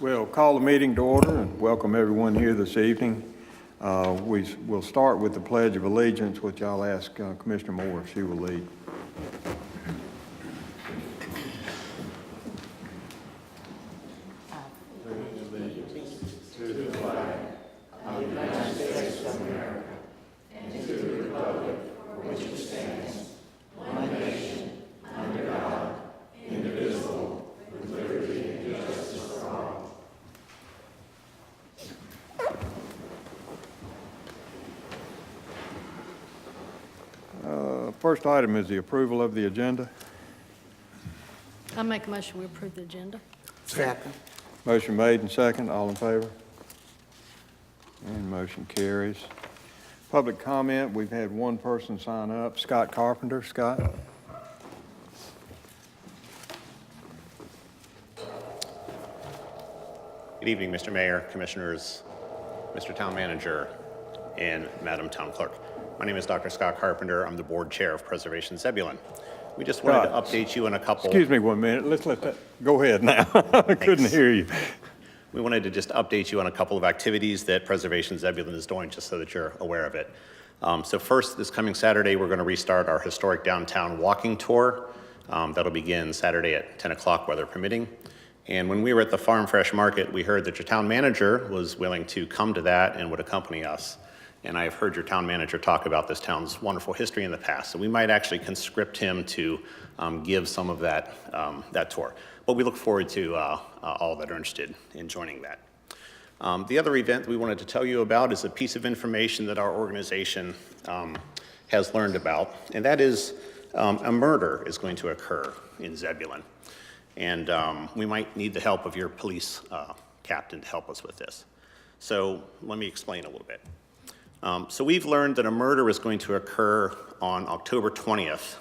We'll call the meeting to order and welcome everyone here this evening. We'll start with the Pledge of Allegiance, which I'll ask Commissioner Moore if she will lead. First item is the approval of the agenda. I make a motion we approve the agenda. Second. Motion made and second. All in favor? And motion carries. Public comment, we've had one person sign up, Scott Carpenter. Scott? Good evening, Mr. Mayor, Commissioners, Mr. Town Manager, and Madam Town Clerk. My name is Dr. Scott Carpenter. I'm the Board Chair of Preservation Zebulon. We just wanted to update you on a couple... Excuse me 1 minute. Let's let that... Go ahead now. I couldn't hear you. We wanted to just update you on a couple of activities that Preservation Zebulon is doing, just so that you're aware of it. So first, this coming Saturday, we're going to restart our historic downtown walking tour. That'll begin Saturday at 10 o'clock, weather permitting. And when we were at the Farm Fresh Market, we heard that your town manager was willing to come to that and would accompany us. And I've heard your town manager talk about this town's wonderful history in the past. So we might actually conscript him to give some of that, that tour. But we look forward to all that are interested in joining that. The other event we wanted to tell you about is a piece of information that our organization has learned about, and that is a murder is going to occur in Zebulon. And we might need the help of your police captain to help us with this. So let me explain a little bit. So we've learned that a murder is going to occur on October 20th,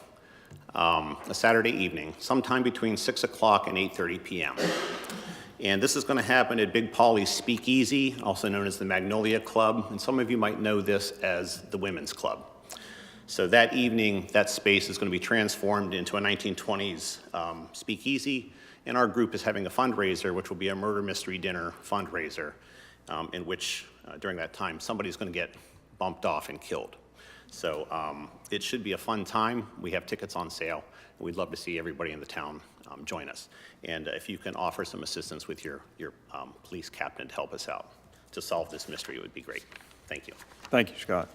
a Saturday evening, sometime between 6 o'clock and 8:30 p.m. And this is going to happen at Big Polly's Speakeasy, also known as the Magnolia Club, and some of you might know this as the Women's Club. So that evening, that space is going to be transformed into a 1920s speakeasy, and our group is having a fundraiser, which will be a murder mystery dinner fundraiser, in which, during that time, somebody's going to get bumped off and killed. So it should be a fun time. We have tickets on sale, and we'd love to see everybody in the town join us. And if you can offer some assistance with your police captain to help us out to solve this mystery, it would be great. Thank you. Thank you, Scott.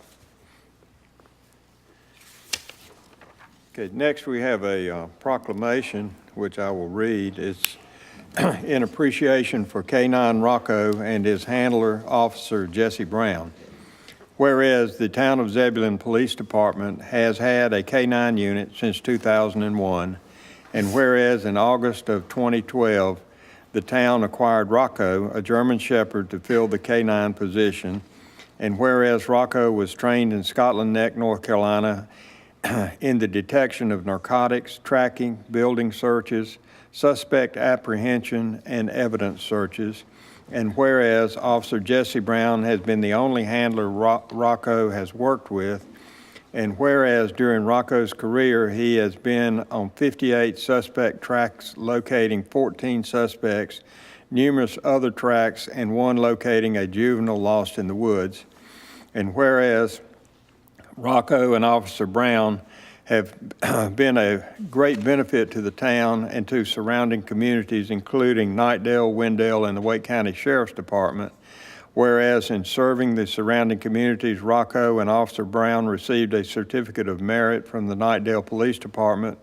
Okay, next we have a proclamation, which I will read. It's in appreciation for K-9 Rocco and his handler, Officer Jesse Brown. Whereas the Town of Zebulon Police Department has had a K-9 unit since 2001, and whereas in August of 2012, the town acquired Rocco, a German Shepherd, to fill the K-9 position, and whereas Rocco was trained in Scotland Neck, North Carolina, in the detection of narcotics, tracking, building searches, suspect apprehension, and evidence searches. And whereas Officer Jesse Brown has been the only handler Rocco has worked with, and whereas during Rocco's career, he has been on 58 suspect tracks locating 14 suspects, numerous other tracks, and one locating a juvenile lost in the woods. And whereas Rocco and Officer Brown have been a great benefit to the town and to surrounding communities, including Knightdale, Wendell, and the Wake County Sheriff's Department. Whereas in serving the surrounding communities, Rocco and Officer Brown received a certificate of merit from the Knightdale Police Department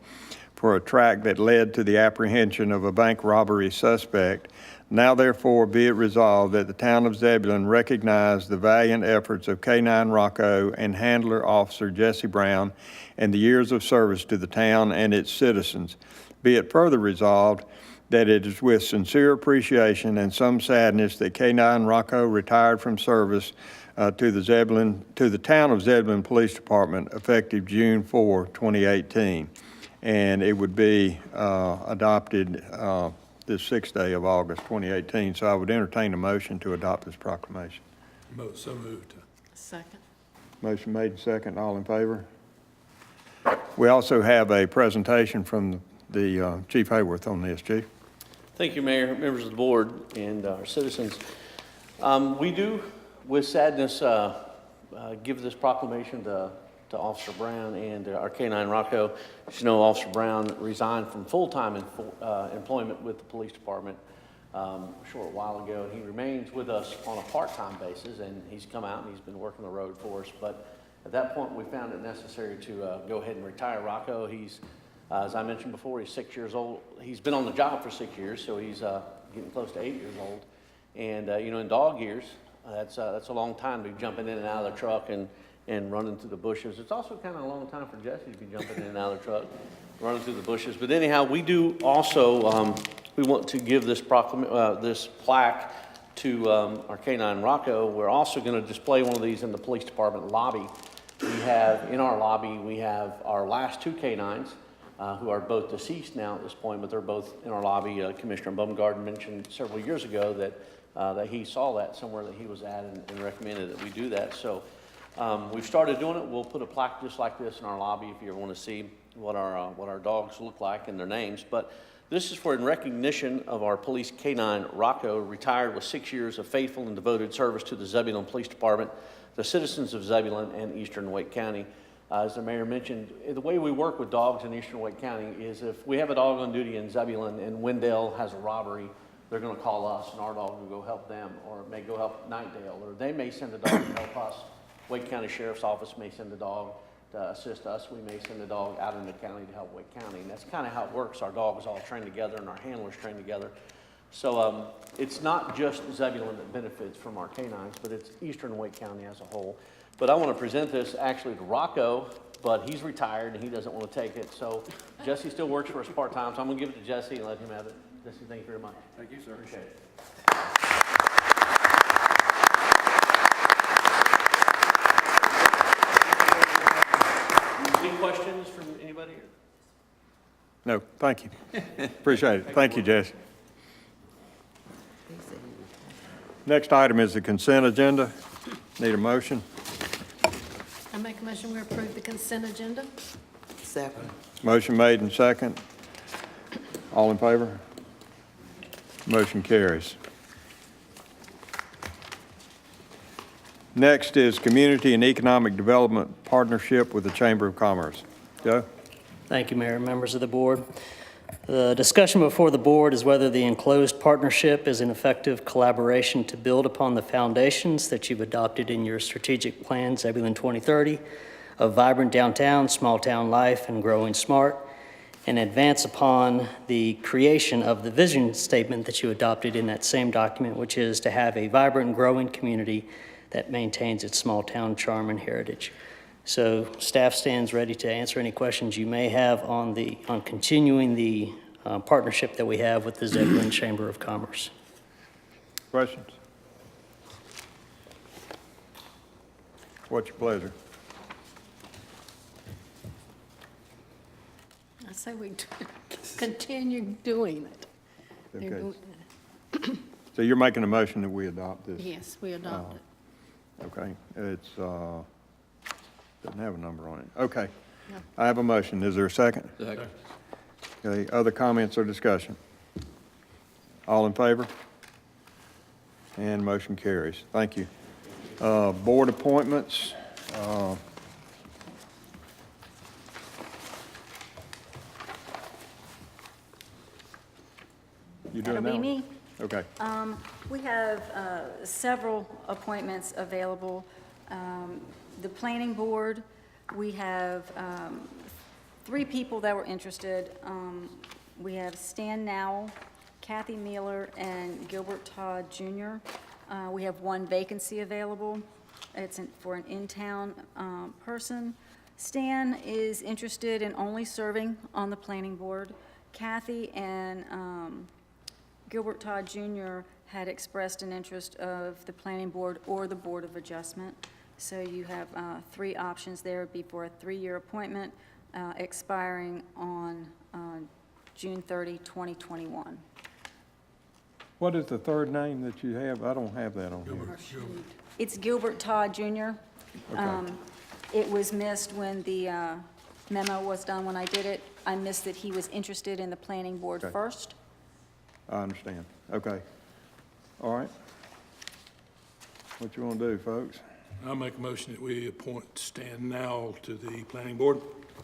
for a track that led to the apprehension of a bank robbery suspect. Now therefore be it resolved that the town of Zebulon recognize the valiant efforts of K-9 Rocco and handler Officer Jesse Brown and the years of service to the town and its citizens. Be it further resolved that it is with sincere appreciation and some sadness that K-9 Rocco retired from service to the town of Zebulon Police Department effective June 4, 2018. And it would be adopted this 6th day of August 2018. So I would entertain a motion to adopt this proclamation. So moved. Second. Motion made and second. All in favor? We also have a presentation from the Chief Hayworth on this, Chief. Thank you, Mayor, members of the board, and our citizens. We do, with sadness, give this proclamation to Officer Brown and our K-9 Rocco. As you know, Officer Brown resigned from full-time employment with the police department a short while ago. He remains with us on a part-time basis, and he's come out and he's been working the road for us. But at that point, we found it necessary to go ahead and retire Rocco. He's, as I mentioned before, he's 6 years old. He's been on the job for 6 years, so he's getting close to 8 years old. And you know, in dog years, that's a long time to be jumping in and out of the truck and running through the bushes. It's also kind of a long time for Jesse to be jumping in and out of the truck, running through the bushes. But anyhow, we do also, we want to give this this plaque to our K-9 Rocco. We're also going to display one of these in the police department lobby. We have, in our lobby, we have our last 2 K-9s, who are both deceased now at this point, but they're both in our lobby. Commissioner Baumgarten mentioned several years ago that he saw that somewhere that he was at and recommended that we do that. So we've started doing it. We'll put a plaque just like this in our lobby if you ever want to see what our dogs look like and their names. But this is for in recognition of our police K-9 Rocco, retired with 6 years of faithful and devoted service to the Zebulon Police Department, the citizens of Zebulon and Eastern Wake County. As the mayor mentioned, the way we work with dogs in Eastern Wake County is if we have a dog on duty in Zebulon and Wendell has a robbery, they're going to call us and our dog will go help them, or it may go help Nightdale, or they may send a dog to help us. Wake County Sheriff's Office may send a dog to assist us. We may send a dog out in the county to help Wake County. And that's kind of how it works. Our dogs all train together and our handlers train together. So it's not just Zebulon that benefits from our canines, but it's Eastern Wake County as a whole. But I want to present this actually to Rocco, but he's retired and he doesn't want to take it. So Jesse still works for us part-time, so I'm going to give it to Jesse and let him have it. Jesse, thank you very much. Thank you, sir. Appreciate it. Any questions from anybody? No, thank you. Appreciate it. Thank you, Jesse. Next item is the consent agenda. Need a motion? I make a motion we approve the consent agenda. Second. Motion made and second. All in favor? Motion carries. Next is Community and Economic Development Partnership with the Chamber of Commerce. Joe? Thank you, Mayor and members of the board. The discussion before the board is whether the enclosed partnership is an effective collaboration to build upon the foundations that you've adopted in your strategic plan, Zebulon 2030, of vibrant downtown, small town life, and growing smart, and advance upon the creation of the vision statement that you adopted in that same document, which is to have a vibrant and growing community that maintains its small town charm and heritage. So staff stands ready to answer any questions you may have on continuing the partnership that we have with the Zebulon Chamber of Commerce. Questions? What's your pleasure? I say we continue doing it. They're Okay. doing- So you're making a motion that we adopt this? Yes, we adopt it. Okay, it's, doesn't have a number on it. Okay. No. I have a motion. Is there a second? Second. Okay, other comments or discussion? All in favor? And motion carries. Thank you. Board appointments. You doing That'll that be one? me. Okay. We have several appointments available. The planning board, we have 3 people that were interested. We have Stan Nowell, Kathy Mueller, and Gilbert Todd Jr. We have 1 vacancy available. It's for an in-town person. Stan is interested in only serving on the planning board. Kathy and Gilbert Todd Jr. had expressed an interest of the planning board or the Board of Adjustment. So you have 3 options there. It'd be for a 3-year appointment expiring on June 30, 2021. What is the third name that you have? I don't have that on here. It's Gilbert Todd Jr. Okay. It was missed when the memo was done when I did it. I missed that he was interested in the planning board Okay. first. I understand. Okay. All right. What you want to do, folks? I'll make a motion that we appoint Stan Now to the planning board.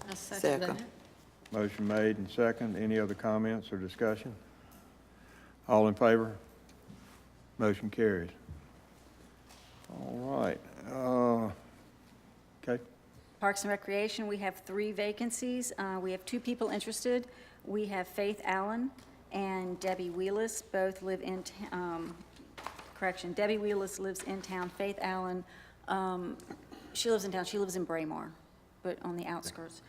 I second that. Second. Motion made and second. Any other comments or discussion? All in favor? Motion carries. All right. Okay. Parks and Recreation, we have 3 vacancies. We have 2 people interested. We have Faith Allen and Debbie Wheelis, both live in, Debbie Wheelis lives in town. Faith Allen, she lives in town, she lives in Braemar, but on the outskirts,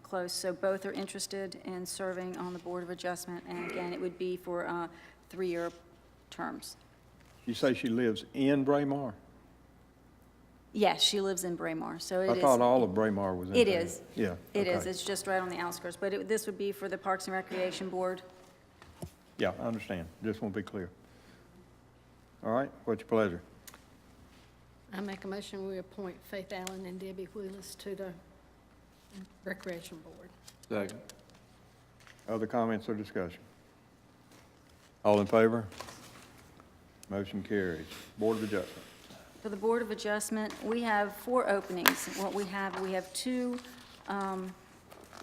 close. So both are interested in serving on the Board of Adjustment, and again, it would be for 3-year terms. You say she lives in Braemar? Yes, she lives in Braemar, so it is. I thought all of Braemar was in It town. is. Yeah. It is, okay. it's just right on the outskirts, but this would be for the Parks and Recreation Board. Yeah, I understand. Just want to be clear. All right, what's your pleasure? I make a motion, we appoint Faith Allen and Debbie Wheelis to the Recreation Board. Second. Other comments or discussion? All in favor? Motion carries. Board of Adjustment. For the Board of Adjustment, we have 4 openings. What we have 2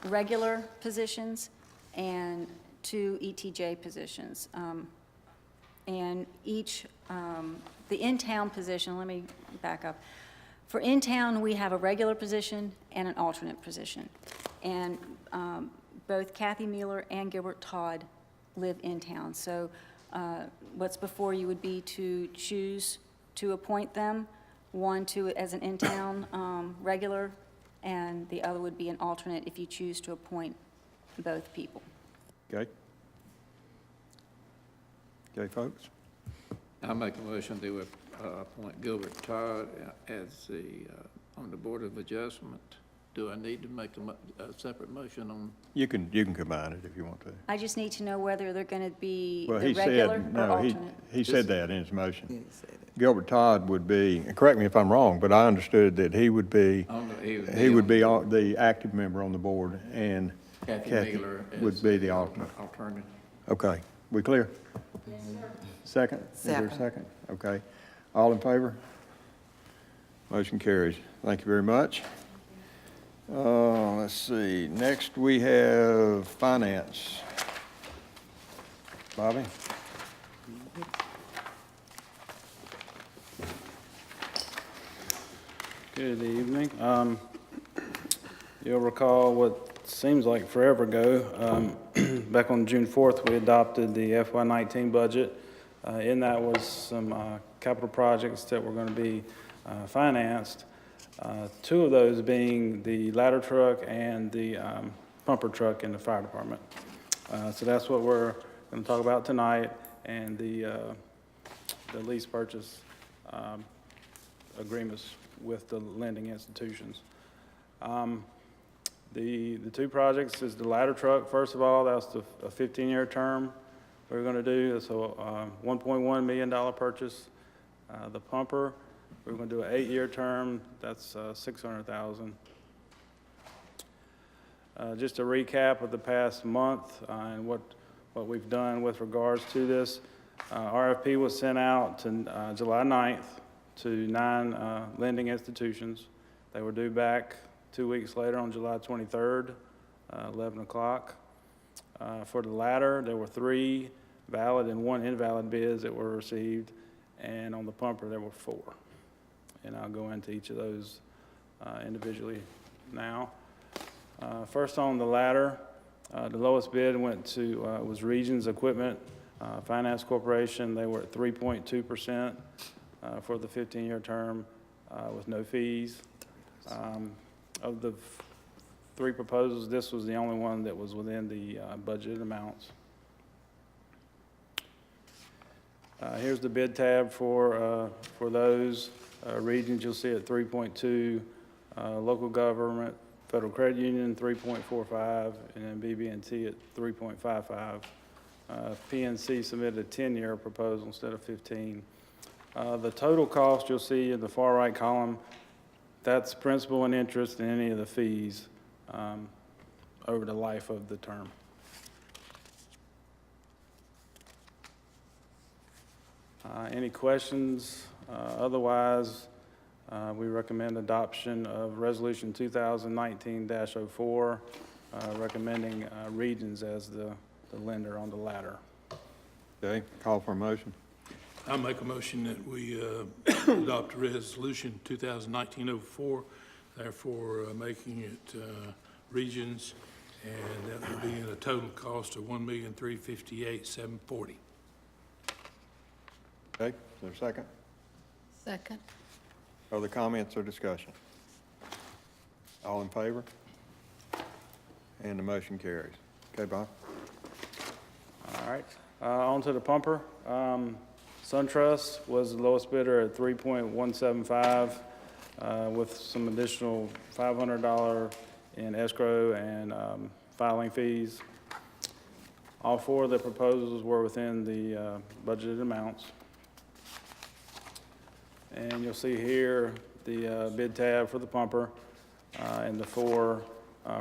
regular positions and 2 ETJ positions. And each, the in-town position, let me back up. For in-town, we have a regular position and an alternate position. And both Kathy Mueller and Gilbert Todd live in town. So what's before you would be to choose to appoint them, one as an in-town regular, and the other would be an alternate if you choose to appoint both people. Okay? Okay, folks? I make a motion that we appoint Gilbert Todd as on the Board of Adjustment. Do I need to make a separate motion on? You can combine it if you want to. I just need to know whether they're going to be Well, the he regular said, or no, alternate. he said that in his motion. Gilbert Todd would be, and correct me if I'm wrong, but I understood that he would be, he would be the active member on the board, and Kathy Miller would be the alternate. Alternative. Okay, we clear? Yes, sir. Second? Is there a second? Okay. All in favor? Motion carries. Thank you very much. Let's see, next we have Finance. Bobby? Good evening. You'll recall what seems like forever ago, back on June 4th, we adopted the FY19 budget. In that was some capital projects that were going to be financed. 2 of those being the ladder truck and the pumper truck in the fire department. So that's what we're going to talk about tonight, and the lease purchase agreements with the lending institutions. The 2 projects is the ladder truck. First of all, that's a 15-year term we're going to do. That's a $1.1 million purchase. The pumper, we're going to do an 8-year term. That's $600,000. Just a recap of the past month and what we've done with regards to this. RFP was sent out to July 9th to 9 lending institutions. They were due back 2 weeks later on July 23rd, 11 o'clock. For the ladder, there were 3 valid and 1 invalid bids that were received, and on the pumper, there were 4. And I'll go into each of those individually now. First on the ladder, the lowest bid went to, was Regions Equipment Finance Corporation. They were at 3.2% for the 15-year term with no fees. Of the 3 proposals, this was the only one that was within the budgeted amounts. Here's the bid tab for those. Regions, you'll see at 3.2, local government, Federal Credit Union, 3.45, and then BB&T at 3.55. PNC submitted a 10-year proposal instead of 15. The total cost you'll see in the far right column, that's principal and interest and any of the fees over the life of the term. Any questions? Otherwise, we recommend adoption of Resolution 2019-04, recommending Regions as the lender on the latter. Okay, call for a motion. I make a motion that we adopt Resolution 2019-04, therefore making it Regions, and that would be at a total cost of $1,358,740. Okay, is there a second? Second. Other comments or discussion? All in favor? And the motion carries. Okay, Bob? All right, on to the pumper. SunTrust was the lowest bidder at 3.175, with some additional $500 in escrow and filing fees. All four of the proposals were within the budgeted amounts. And you'll see here the bid tab for the pumper and the four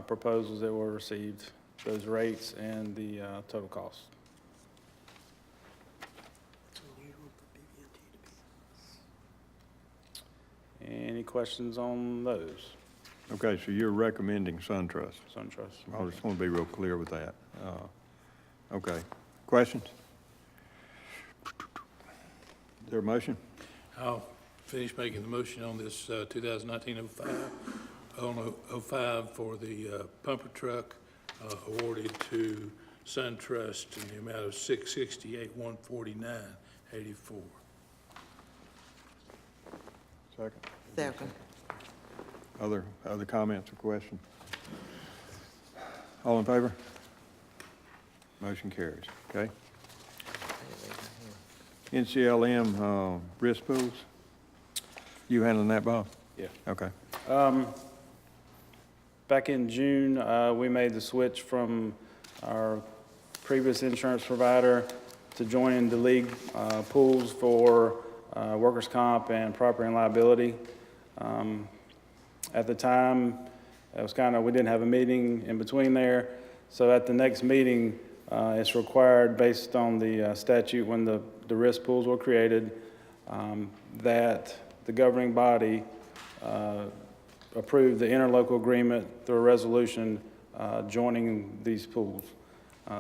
proposals that were received, those rates and the total cost. Any questions on those? Okay, so you're recommending SunTrust. SunTrust. I just want to be real clear with that. Okay, questions? Is there a motion? I'll finish making the motion on this 2019-05, on 05 for the pumper truck awarded to SunTrust in the amount of $668,149.84. Second. Second. Other comments or questions? All in favor? Motion carries, okay? NCLM risk pools? You handling that, Bob? Yeah. Okay. Back in June, we made the switch from our previous insurance provider to joining the league pools for workers' comp and property and liability. At the time, it was we didn't have a meeting in between there. So at the next meeting, it's required based on the statute when the risk pools were created, that the governing body approved the interlocal agreement through a resolution joining these pools.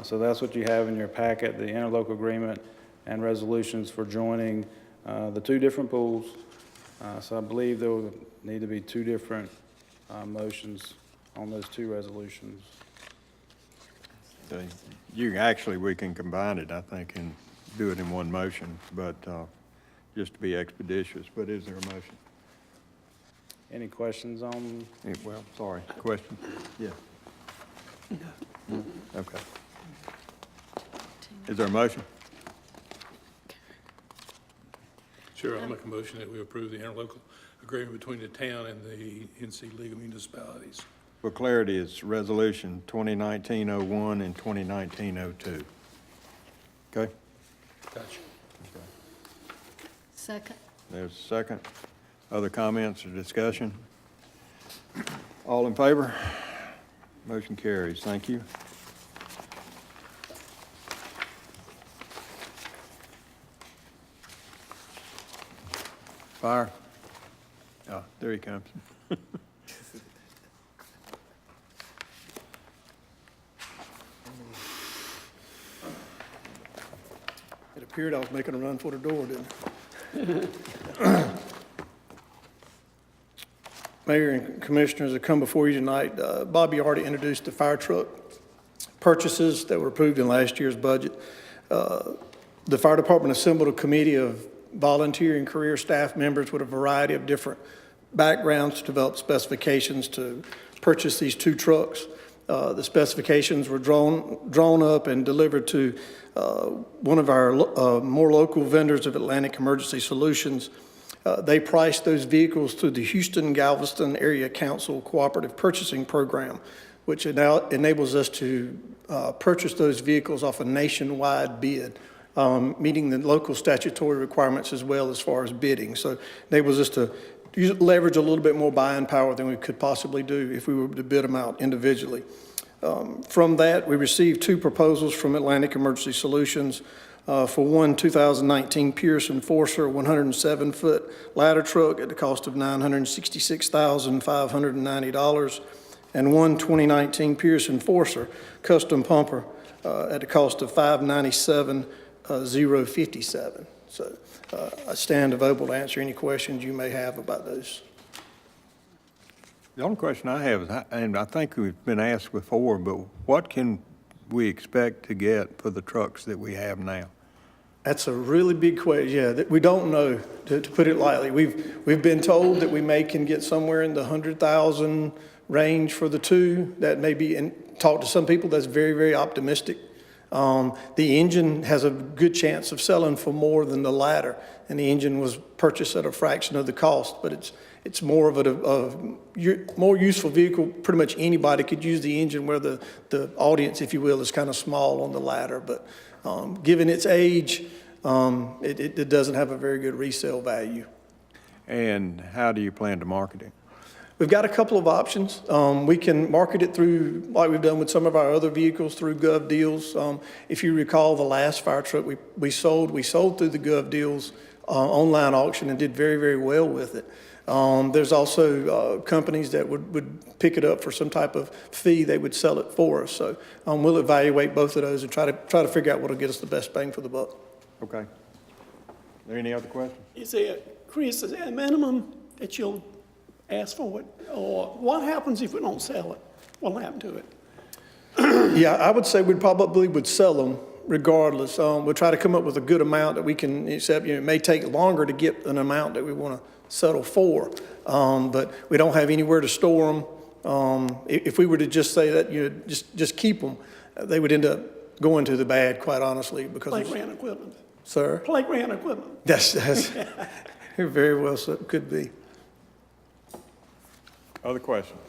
So that's what you have in your packet, the interlocal agreement and resolutions for joining the two different pools. So I believe there will need to be two different motions on those two resolutions. Okay. We can combine it, I think, and do it in one motion, but just to be expeditious. But is there a motion? Any questions on? Well, sorry, question? Yeah. Okay. Is there a motion? Sure, I'll make a motion that we approve the interlocal agreement between the town and the NC League of Municipalities. For clarity, it's Resolution 2019-01 and 2019-02. Okay? Gotcha. Second. There's a second. Other comments or discussion? All in favor? Motion carries. Thank you. Fire. Oh, there he comes. It appeared I was making a run for the door, didn't it? Mayor and Commissioners that come before you tonight, Bobby already introduced the fire truck purchases that were approved in last year's budget. The fire department assembled a committee of volunteer and career staff members with a variety of different backgrounds to develop specifications to purchase these two trucks. The specifications were drawn up and delivered to one of our more local vendors of Atlantic Emergency Solutions. They priced those vehicles through the Houston-Galveston Area Council Cooperative Purchasing Program, which now enables us to purchase those vehicles off a nationwide bid, meeting the local statutory requirements as well as far as bidding. So it enables us to leverage a little bit more buying power than we could possibly do if we were to bid them out individually. From that, we received two proposals from Atlantic Emergency Solutions. for one 2019 Pierce Enforcer 107-foot ladder truck at the cost of $966,590, and one 2019 Pierce Enforcer custom pumper at the cost of $597,057. So I stand available to answer any questions you may have about those. The only question I have is, and I think we've been asked before, but what can we expect to get for the trucks that we have now? That's a really big question. Yeah, that we don't know, to put it lightly. We've been told that we can get somewhere in the 100,000 range for the two. That may be, and talk to some people, that's very, very optimistic. The engine has a good chance of selling for more than the ladder, and the engine was purchased at a fraction of the cost, but it's more of a more useful vehicle. Pretty much anybody could use the engine, where the audience, if you will, is kind of small on the ladder. But given its age, it doesn't have a very good resale value. And how do you plan to market it? We've got a couple of options. We can market it through, like we've done with some of our other vehicles, through Gov Deals. If you recall, the last fire truck we sold through the Gov Deals online auction and did very, very well with it. There's also companies that would pick it up for some type of fee. They would sell it for us. So we'll evaluate both of those and try to figure out what will get us the best bang for the buck. Okay. Are there any other questions? Is there, Chris, is there a minimum that you'll ask for it? Or what happens if we don't sell it? What'll happen to it? Yeah, I would say we probably would sell them regardless. We'll try to come up with a good amount that we can accept. It may take longer to get an amount that we want to settle for, but we don't have anywhere to store them. If we were to just say that, just keep them, they would end up going to the bad, quite honestly, because Playground equipment. Sir? Playground equipment. That's very well so, could be. Other questions?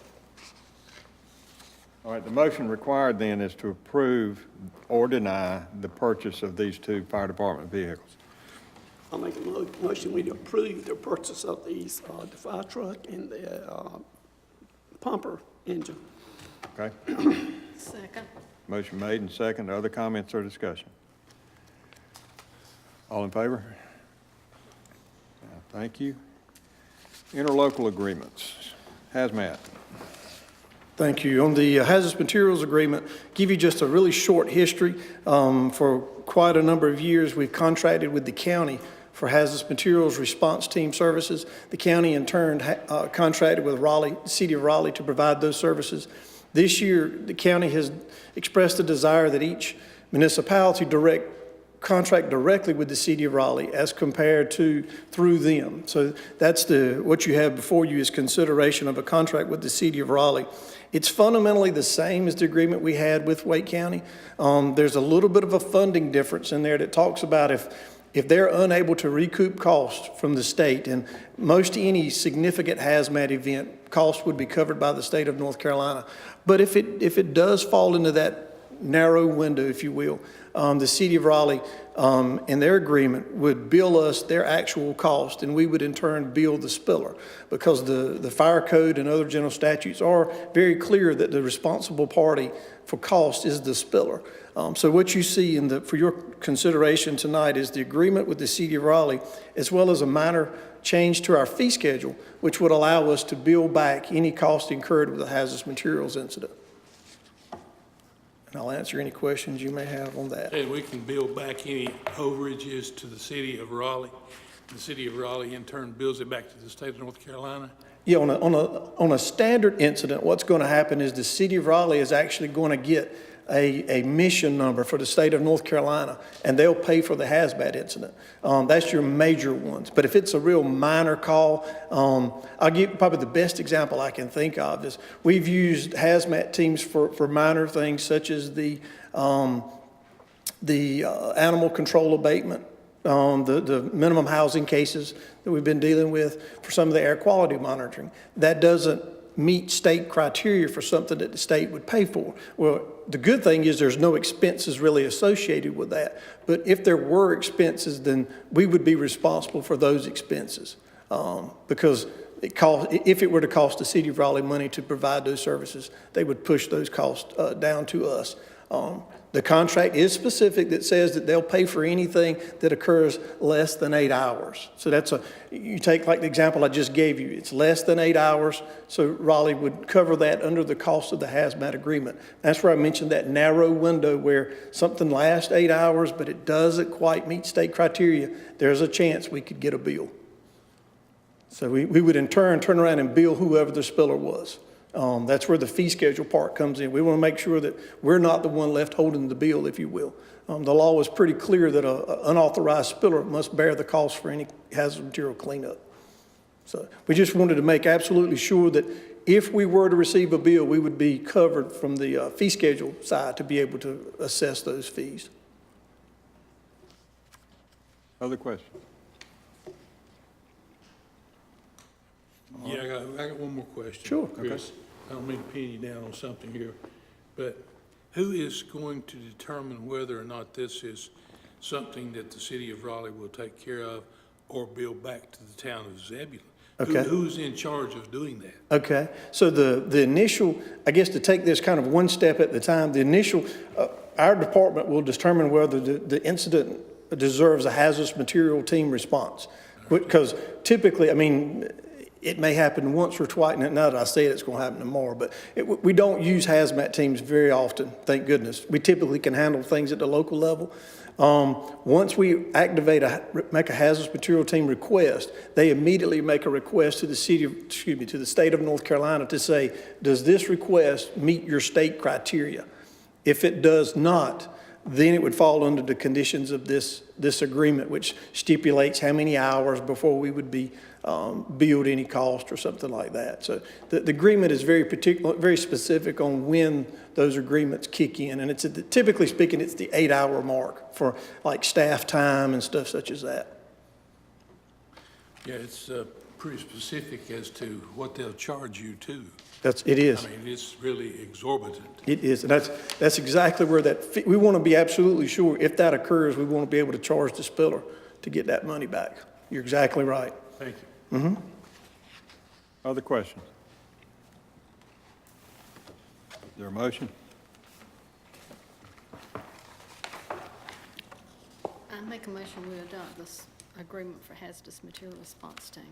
All right, the motion required then is to approve or deny the purchase of these two fire department vehicles. I'll make a motion we approve the purchase of these, the fire truck and the pumper engine. Okay? Second. Motion made and second. Other comments or discussion? All in favor? Thank you. Interlocal agreements. Hazmat. Thank you. On the hazardous materials agreement, give you just a really short history. For quite a number of years, we've contracted with the county for hazardous materials response team services. The county in turn contracted with Raleigh, the city of Raleigh, to provide those services. This year, the county has expressed a desire that each municipality contract directly with the city of Raleigh as compared to through them. So that's what you have before you is consideration of a contract with the city of Raleigh. It's fundamentally the same as the agreement we had with Wake County. There's a little bit of a funding difference in there that talks about if they're unable to recoup costs from the state, and most any significant hazmat event, costs would be covered by the state of North Carolina. But if it does fall into that narrow window, if you will, the city of Raleigh, in their agreement, would bill us their actual cost, and we would in turn bill the spiller, because the fire code and other general statutes are very clear that the responsible party for cost is the spiller. So what you see for your consideration tonight is the agreement with the city of Raleigh, as well as a minor change to our fee schedule, which would allow us to bill back any cost incurred with a hazardous materials incident. And I'll answer any questions you may have on that. And we can bill back any overages to the city of Raleigh. The city of Raleigh in turn bills it back to the state of North Carolina. Yeah, on a standard incident, what's going to happen is the city of Raleigh is actually going to get a mission number for the state of North Carolina, and they'll pay for the hazmat incident. That's your major ones. But if it's a real minor call, I'll give probably the best example I can think of is we've used hazmat teams for minor things such as the animal control abatement, the minimum housing cases that we've been dealing with, for some of the air quality monitoring. That doesn't meet state criteria for something that the state would pay for. Well, the good thing is there's no expenses really associated with that. But if there were expenses, then we would be responsible for those expenses, because if it were to cost the city of Raleigh money to provide those services, they would push those costs down to us. The contract is specific that says that they'll pay for anything that occurs less than 8 hours. So you take like the example I just gave you, it's less than 8 hours, so Raleigh would cover that under the cost of the hazmat agreement. That's where I mentioned that narrow window where something lasts 8 hours, but it doesn't quite meet state criteria. There's a chance we could get a bill. So we would in turn turn around and bill whoever the spiller was. That's where the fee schedule part comes in. We want to make sure that we're not the one left holding the bill, if you will. The law was pretty clear that an unauthorized spiller must bear the cost for any hazardous material cleanup. So we just wanted to make absolutely sure that if we were to receive a bill, we would be covered from the fee schedule side to be able to assess those fees. Other questions? Yeah, I got one more question. Sure, Chris. I don't mean to pin you down on something here, but who is going to determine whether or not this is something that the city of Raleigh will take care of or bill back to the town of Zebulon? Okay. Who's in charge of doing that? Okay, so the initial, I guess to take this kind of one step at the time, the initial, our department will determine whether the incident deserves a hazardous material team response. Because typically, I mean, it may happen once or twice, and now that I say it, it's going to happen tomorrow, but we don't use hazmat teams very often, thank goodness. We typically can handle things at the local level. Once we activate make a hazardous material team request, they immediately make a request to the to the state of North Carolina to say, does this request meet your state criteria? If it does not, then it would fall under the conditions of this agreement, which stipulates how many hours before we would be billed any cost or something like that. So the agreement is very particular, very specific on when those agreements kick in, and it's typically speaking, it's the 8-hour mark for like staff time and stuff such as that. Yeah, it's pretty specific as to what they'll charge you too. It is. I mean, it's really exorbitant. It is, and that's exactly where we want to be absolutely sure if that occurs, we want to be able to charge the spiller to get that money back. You're exactly right. Thank you. Other questions? Is there a motion? I make a motion we adopt this agreement for hazardous material response team.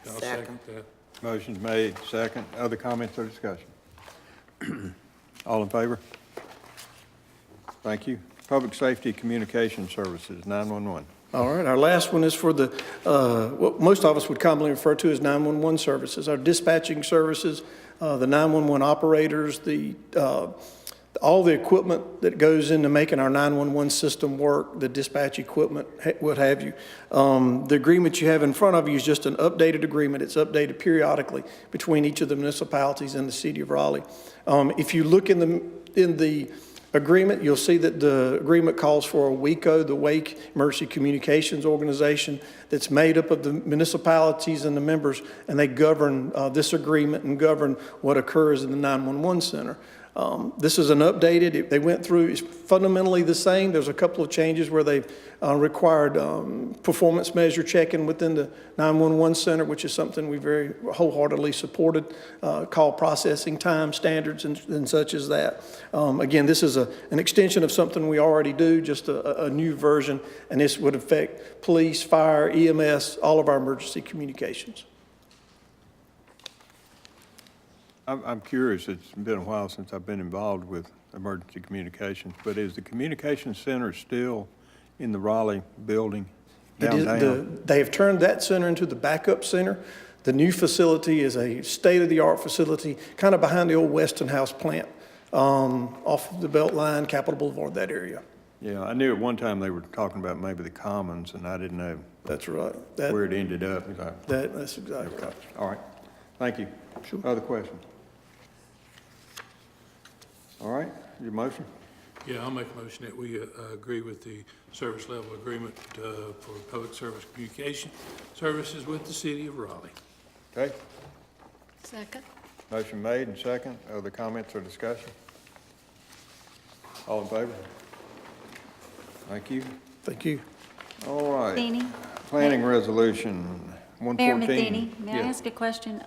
I'll second that. Motion's made, second. Other comments or discussion? All in favor? Thank you. Public Safety Communication Services, 911. All right, our last one is for what most of us would commonly refer to as 911 services, our dispatching services, the 911 operators, all the equipment that goes into making our 911 system work, the dispatch equipment, what have you. The agreement you have in front of you is just an updated agreement. It's updated periodically between each of the municipalities and the city of Raleigh. If you look in the agreement, you'll see that the agreement calls for a WECO, the Wake Emergency Communications Organization, that's made up of the municipalities and the members, and they govern this agreement and govern what occurs in the 911 center. This is an updated, they went through, it's fundamentally the same. There's a couple of changes where they've required performance measure checking within the 911 center, which is something we very wholeheartedly supported, call processing time standards and such as that. Again, this is an extension of something we already do, just a new version, and this would affect police, fire, EMS, all of our emergency communications. I'm curious, it's been a while since I've been involved with emergency communications, but is the communication center still in the Raleigh building downtown? They have turned that center into the backup center. The new facility is a state-of-the-art facility, kind of behind the old Weston House plant, off of the Beltline, Capitol Boulevard, that area. Yeah, I knew at one time they were talking about maybe the Commons, and I didn't know That's right. where it ended up. That's exactly right. All right, thank you. Sure. Other questions? All right, your motion? Yeah, I'll make a motion that we agree with the service level agreement for public service communication services with the city of Raleigh. Okay, Second. motion made and second. Other comments or discussion? All in favor? Thank you. Thank you. All right. Matheny? Planning resolution Mayor 114. Matheny, may I Yes. ask a question?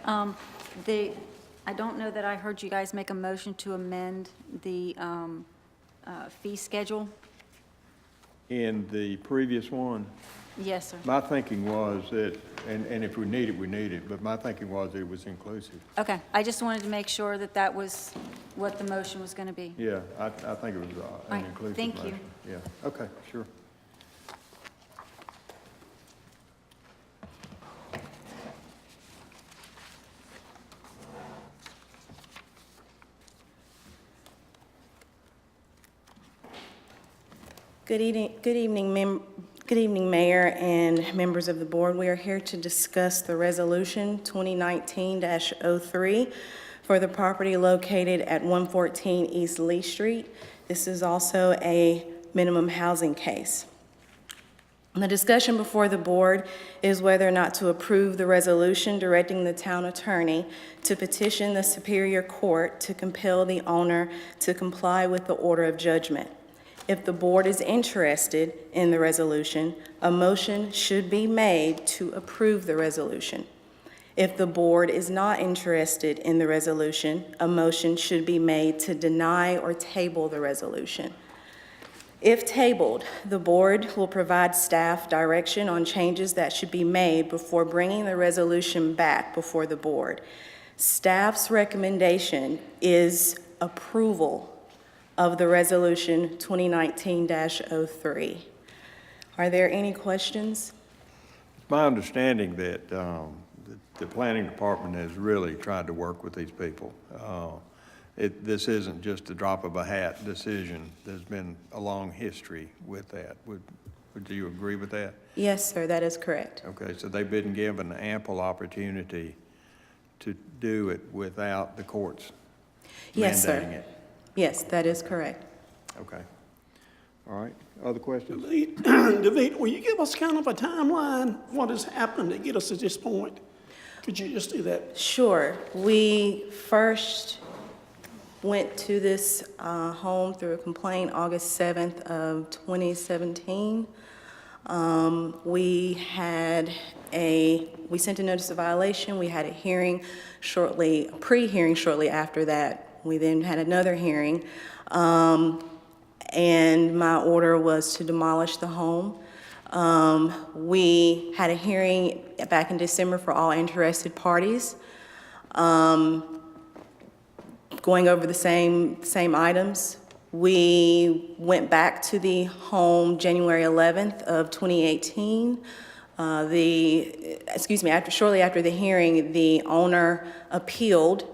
I don't know that I heard you guys make a motion to amend the fee schedule. In the previous one, Yes, sir. my thinking was that, and if we need it, we need it, but my thinking was it was inclusive. Okay, I just wanted to make sure that that was what the motion was going to be. Yeah, I think it was right, an inclusive thank you. motion. Yeah, okay, sure. Good evening, Mayor and members of the board. We are here to discuss the resolution 2019-03 for the property located at 114 East Lee Street. This is also a minimum housing case. The discussion before the board is whether or not to approve the resolution directing the town attorney to petition the Superior Court to compel the owner to comply with the order of judgment. If the board is interested in the resolution, a motion should be made to approve the resolution. If the board is not interested in the resolution, a motion should be made to deny or table the resolution. If tabled, the board will provide staff direction on changes that should be made before bringing the resolution back before the board. Staff's recommendation is approval of the resolution 2019-03. Are there any questions? My understanding that the planning department has really tried to work with these people. This isn't just a drop of a hat decision. There's been a long history with that. Would you agree with that? Yes, sir, that is correct. Okay, so they've been given ample opportunity to do it without the courts Yes, sir. mandating it. Yes, that is correct. Okay. All right. Other questions? David, will you give us kind of a timeline, what has happened to get us to this point? Could you just do that? Sure. We first went to this home through a complaint August 7th of 2017. We sent a notice of violation. We had a hearing pre-hearing shortly after that. We then had another hearing, and my order was to demolish the home. We had a hearing back in December for all interested parties, going over the same items. We went back to the home January 11th of 2018. Shortly after the hearing, the owner appealed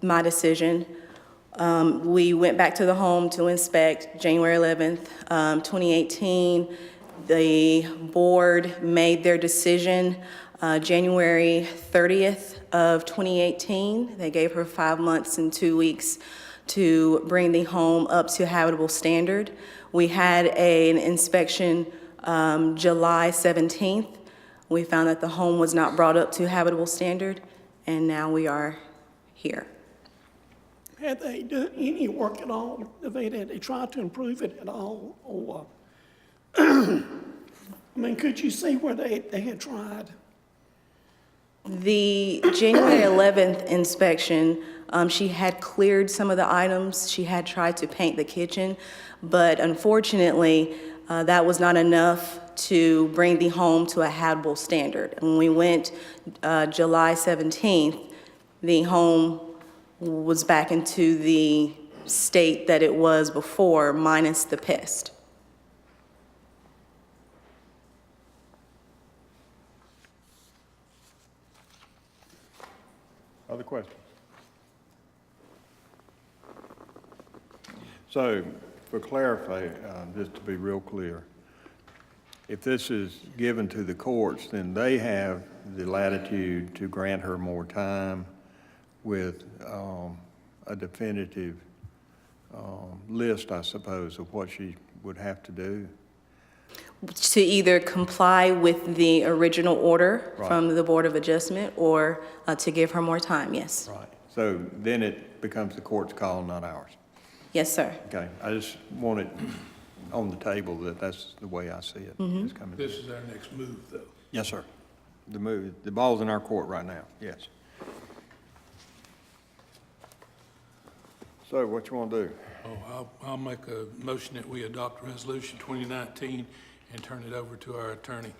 my decision. We went back to the home to inspect January 11th, 2018. The board made their decision January 30th of 2018. They gave her 5 months and 2 weeks to bring the home up to habitable standard. We had an inspection July 17th. We found that the home was not brought up to habitable standard, and now we are here. Had they done any work at all? Had they tried to improve it at all? Or, I mean, could you see where they had tried? The January 11th inspection, she had cleared some of the items. She had tried to paint the kitchen, but unfortunately, that was not enough to bring the home to a habitable standard. When we went July 17th, the home was back into the state that it was before, minus the pest. Other questions? So, for clarify, just to be real clear, if this is given to the courts, then they have the latitude to grant her more time with a definitive list, I suppose, of what she would have to do. To either comply with the original order Right. from the Board of Adjustment or to give her more time, yes. Right. So then it becomes the court's call, not ours. Yes, sir. Okay, I just want it on the table that that's the way I see it. It's coming. This is our next move, though. Yes, sir. The ball's in our court right now, yes. So what you want to do? Oh, I'll make a motion that we adopt Resolution 2019 and turn it over to our attorney.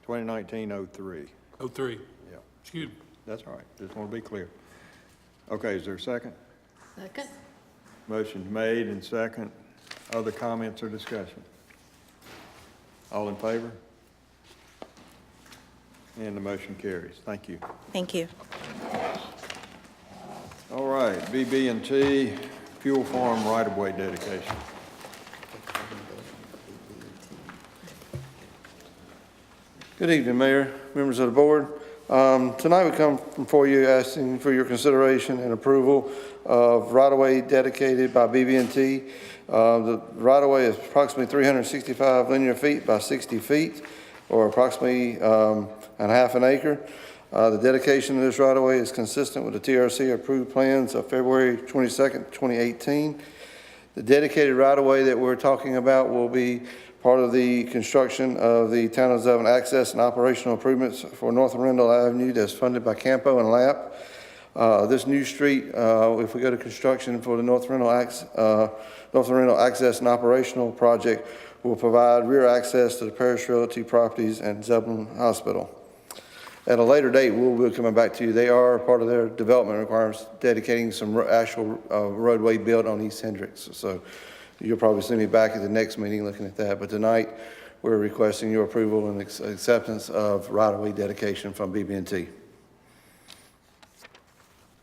2019-03. 03. Yeah, Excuse me. that's all right. Just want to be clear. Okay, is there a second? Second. Motion's made and second. Other comments or discussion? All in favor? And the motion carries. Thank you. Thank you. All right, BB&T Fuel Farm right-of-way dedication. Good evening, Mayor, members of the board. Tonight we come before you asking for your consideration and approval of right-of-way dedicated by BB&T. The right-of-way is approximately 365 linear feet by 60 feet, or approximately and a half an acre. The dedication of this right-of-way is consistent with the TRC approved plans of February 22nd, 2018. The dedicated right-of-way that we're talking about will be part of the construction of the Town of Zebulon access and operational improvements for North Arundel Avenue that's funded by Campo and LAP. This new street, if we go to construction for the North Arundel access and operational project, will provide rear access to the Parish Realty properties and Zebulon Hospital. At a later date, we'll be coming back to you. They are part of their development requirements, dedicating some actual roadway built on East Hendricks. So you'll probably see me back at the next meeting looking at that. But tonight, we're requesting your approval and acceptance of right-of-way dedication from BB&T.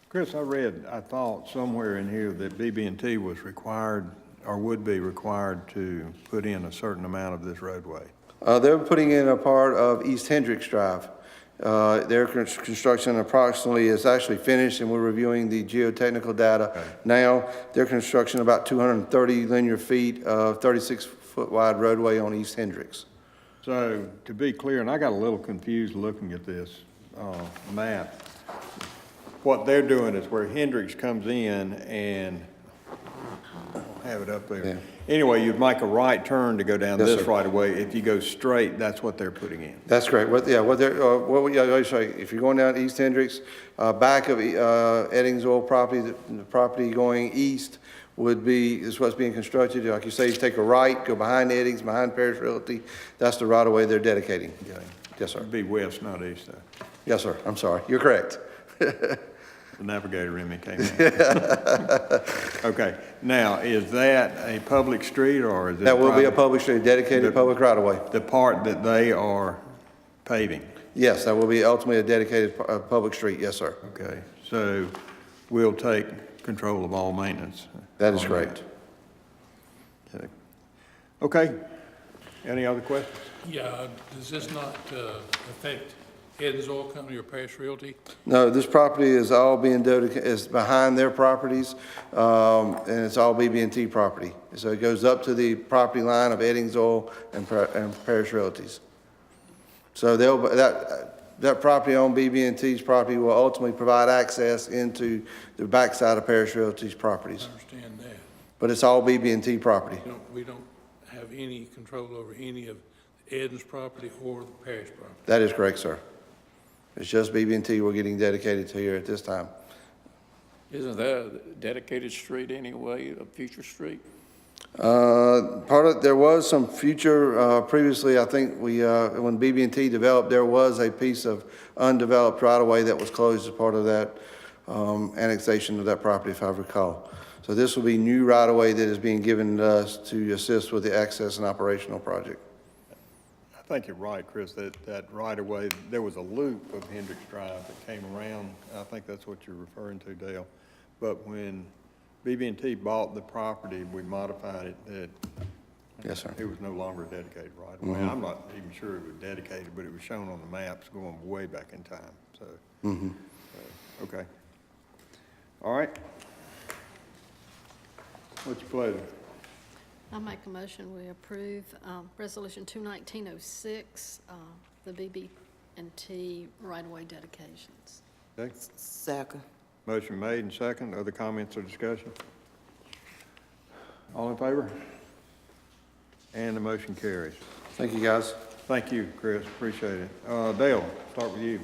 Chris, I thought somewhere in here that BB&T was required or would be required to put in a certain amount of this roadway. They're putting in a part of East Hendricks Drive. Their construction approximately is actually finished, and we're reviewing the geotechnical data. Okay. Now, their construction about 230 linear feet of 36-foot wide roadway on East Hendricks. So to be clear, and I got a little confused looking at this map, what they're doing is where Hendricks comes in and I'll have it up there. Yeah. Anyway, you'd make a right turn to go down Yes, this sir. right away. If you go straight, that's what they're putting in. That's correct. What we say, if you're going down East Hendricks, back of Eddings Oil property, the property going east is what's being constructed. Like you say, you take a right, go behind Eddings, behind Parish Realty. That's the right of way they're dedicating. Okay. Yes, sir. It'd be west, not east, though. Yes, sir. I'm sorry. You're correct. The navigator in me came out. Okay, now, is that a public street or is it? That will be a private? public street, dedicated public right of way. The part that they are paving? Yes, that will be ultimately a dedicated public street. Yes, sir. Okay, so we'll take control of all maintenance? That is on correct. Okay. Okay, any other questions? Yeah, does this not affect Eddings Oil Company or Parish Realty? No, this property is all being dedicated, is behind their properties, and it's all BB&T property. So it goes up to the property line of Eddings Oil and Parish Realties. So that property on BB&T's property will ultimately provide access into the backside of Parish Realty's properties. I understand that. But it's all BB&T property. We don't have any control over any of Eddings property or the parish property. That is correct, sir. It's just BB&T we're getting dedicated to here at this time. Isn't there a dedicated street anyway, a future street? There was some future, previously, I think when BB&T developed, there was a piece of undeveloped right-of-way that was closed as part of that annexation of that property, if I recall. So this will be new right-of-way that is being given to us to assist with the access and operational project. I think you're right, Chris, that right away, there was a loop of Hendricks Drive that came around. I think that's what you're referring to, Dale. But when BB&T bought the property, we modified it that Yes, sir. it was no longer dedicated right away. I'm not even sure it was dedicated, but it was shown on the maps going way back in time, so. Okay. All right. What's your pleasure? I make a motion, we approve Resolution 21906, the BB&T right-of-way dedications. Okay. Second. Motion made and second. Other comments or discussion? All in favor? And the motion carries. Thank you, guys. Thank you, Chris. Appreciate it. Dale, start with you.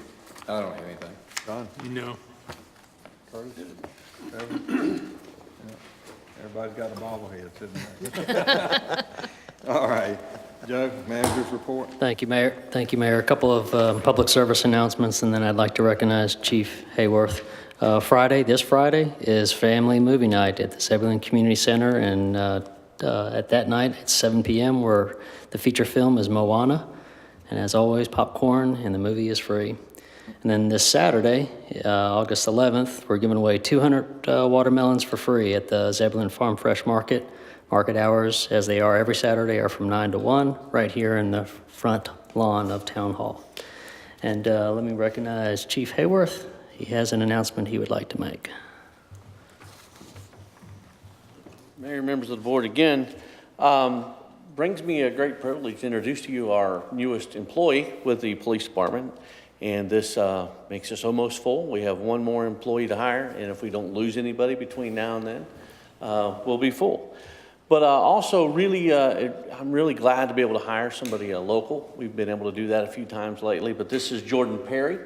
I don't have anything. Don? You know, Curtis? Evan? Everybody's got a bobblehead sitting there. All right. Joe, manager's report. Thank you, Mayor. Thank you, Mayor. A couple of public service announcements, and then I'd like to recognize Chief Hayworth. This Friday, is Family Movie Night at the Zebulon Community Center, and at that night at 7 p.m., where the feature film is Moana, and as always, popcorn, and the movie is free. And then this Saturday, August 11th, we're giving away 200 watermelons for free at the Zebulon Farm Fresh Market. Market hours, as they are every Saturday, are from 9 to 1, right here in the front lawn of Town Hall. And let me recognize Chief Hayworth. He has an announcement he would like to make. Mayor, members of the board, again, brings me a great privilege to introduce to you our newest employee with the police department. And this makes us almost full. We have one more employee to hire, and if we don't lose anybody between now and then, we'll be full. But also really, I'm really glad to be able to hire somebody local. We've been able to do that a few times lately, but this is Jordan Perry.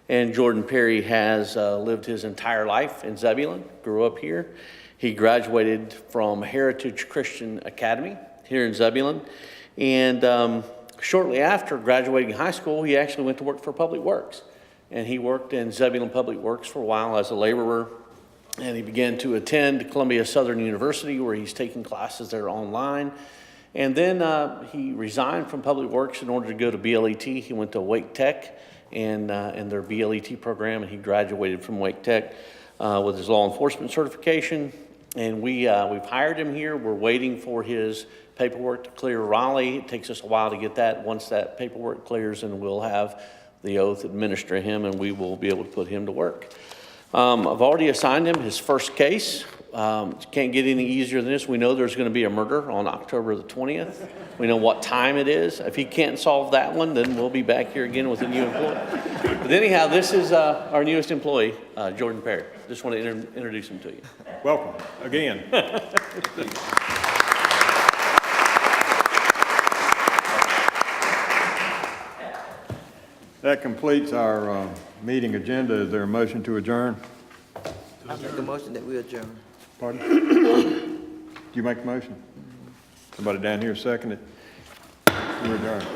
And Jordan Perry has lived his entire life in Zebulon, grew up here. He graduated from Heritage Christian Academy here in Zebulon. And shortly after graduating high school, he actually went to work for Public Works. And he worked in Zebulon Public Works for a while as a laborer. And he began to attend Columbia Southern University, where he's taking classes there online. And then he resigned from Public Works in order to go to BLET. He went to Wake Tech and their BLET program, and he graduated from Wake Tech with his law enforcement certification. And we've hired him here. We're waiting for his paperwork to clear Raleigh. It takes us a while to get that. Once that paperwork clears, and we'll have the oath administer him, and we will be able to put him to work. I've already assigned him his first case. Can't get any easier than this. We know there's going to be a murder on October the 20th. We know what time it is. If he can't solve that one, then we'll be back here again with a new employee. But anyhow, this is our newest employee, Jordan Perry. Just want to introduce him to you. Welcome again. That completes our meeting agenda. Is there a motion to adjourn? I make a motion that we adjourn. Pardon? Do you make the motion? Somebody down here second it? We're adjourned.